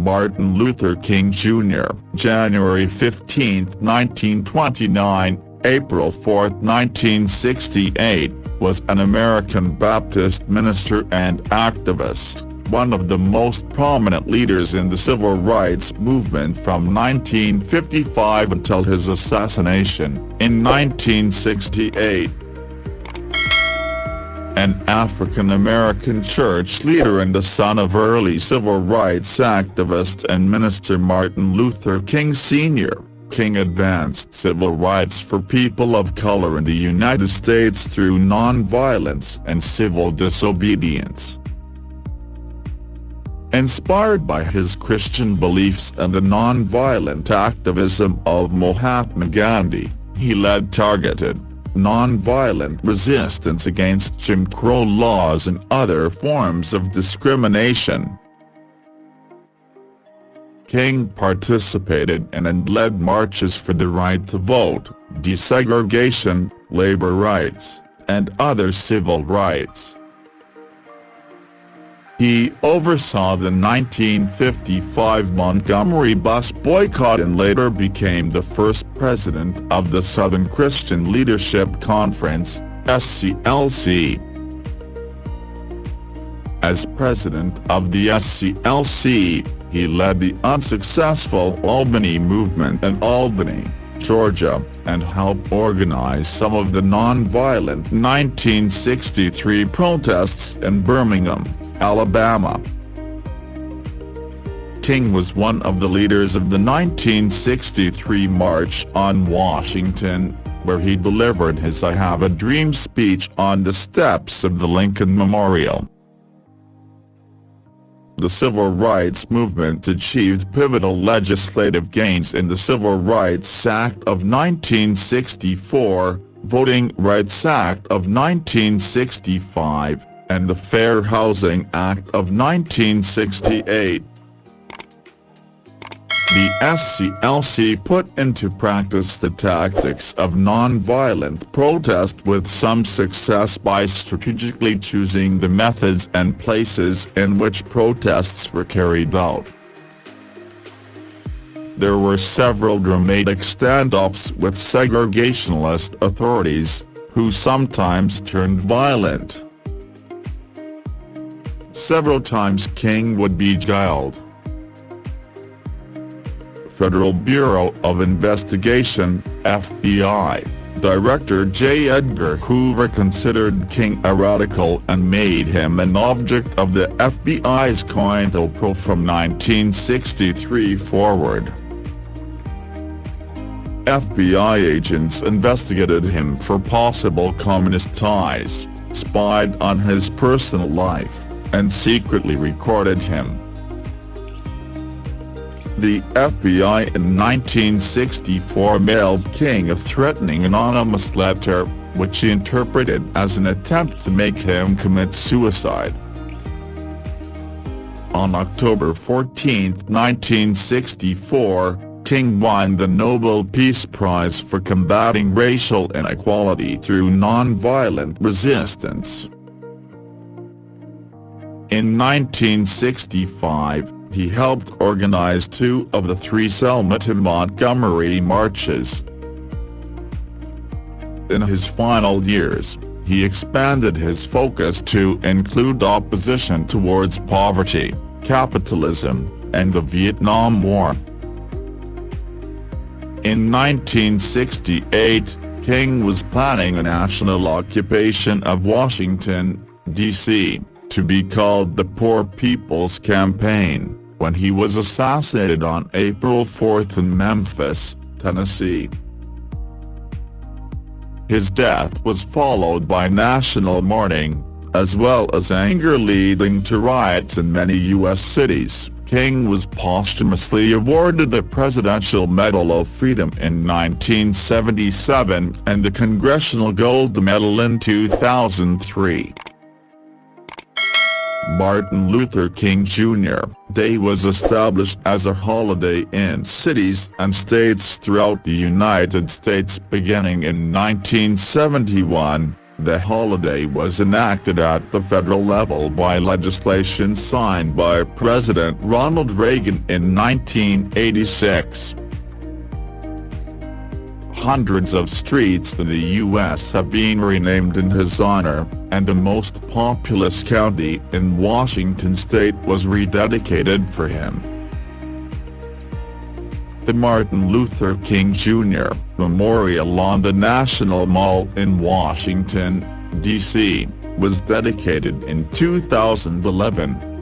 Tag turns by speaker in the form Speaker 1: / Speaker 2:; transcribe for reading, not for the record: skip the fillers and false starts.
Speaker 1: Martin Luther King Jr., January 15, 1929, April 4, 1968, was an American Baptist minister and activist, one of the most prominent leaders in the civil rights movement from 1955 until his assassination in 1968. An African-American church leader and the son of early civil rights activist and minister Martin Luther King Sr., King advanced civil rights for people of color in the United States through nonviolence and civil disobedience. Inspired by his Christian beliefs and the nonviolent activism of Mahatma Gandhi, he led targeted, nonviolent resistance against Jim Crow laws and other forms of discrimination. King participated in and led marches for the right to vote, desegregation, labor rights, and other civil rights. He oversaw the 1955 Montgomery bus boycott and later became the first president of the Southern Christian Leadership Conference, SCLC. As president of the SCLC, he led the unsuccessful Albany movement in Albany, Georgia, and helped organize some of the nonviolent 1963 protests in Birmingham, Alabama. King was one of the leaders of the 1963 March on Washington, where he delivered his "I Have a Dream" speech on the steps of the Lincoln Memorial. The civil rights movement achieved pivotal legislative gains in the Civil Rights Act of 1964, Voting Rights Act of 1965, and the Fair Housing Act of 1968. The SCLC put into practice the tactics of nonviolent protest with some success by strategically choosing the methods and places in which protests were carried out. There were several dramatic standoffs with segregationist authorities, who sometimes turned violent. Several times King would be jailed. Federal Bureau of Investigation, FBI, Director J. Edgar Hoover considered King a radical and made him an object of the FBI's COINTELPRO from 1963 forward. FBI agents investigated him for possible communist ties, spied on his personal life, and secretly recorded him. The FBI in 1964 mailed King a threatening anonymous letter, which he interpreted as an attempt to make him commit suicide. On October 14, 1964, King won the Nobel Peace Prize for combating racial inequality through nonviolent resistance. In 1965, he helped organize two of the three Selma to Montgomery marches. In his final years, he expanded his focus to include opposition towards poverty, capitalism, and the Vietnam War. In 1968, King was planning a national occupation of Washington, D.C., to be called the Poor People's Campaign, when he was assassinated on April 4 in Memphis, Tennessee. His death was followed by national mourning, as well as anger leading to riots in many U.S. cities. King was posthumously awarded the Presidential Medal of Freedom in 1977 and the Congressional Gold Medal in 2003. Martin Luther King Jr. Day was established as a holiday in cities and states throughout the United States beginning in 1971, The holiday was enacted at the federal level by legislation signed by President Ronald Reagan in 1986. Hundreds of streets in the U.S. have been renamed in his honor, and the most populous county in Washington state was rededicated for him. The Martin Luther King Jr. Memorial on the National Mall in Washington, D.C., was dedicated in 2011.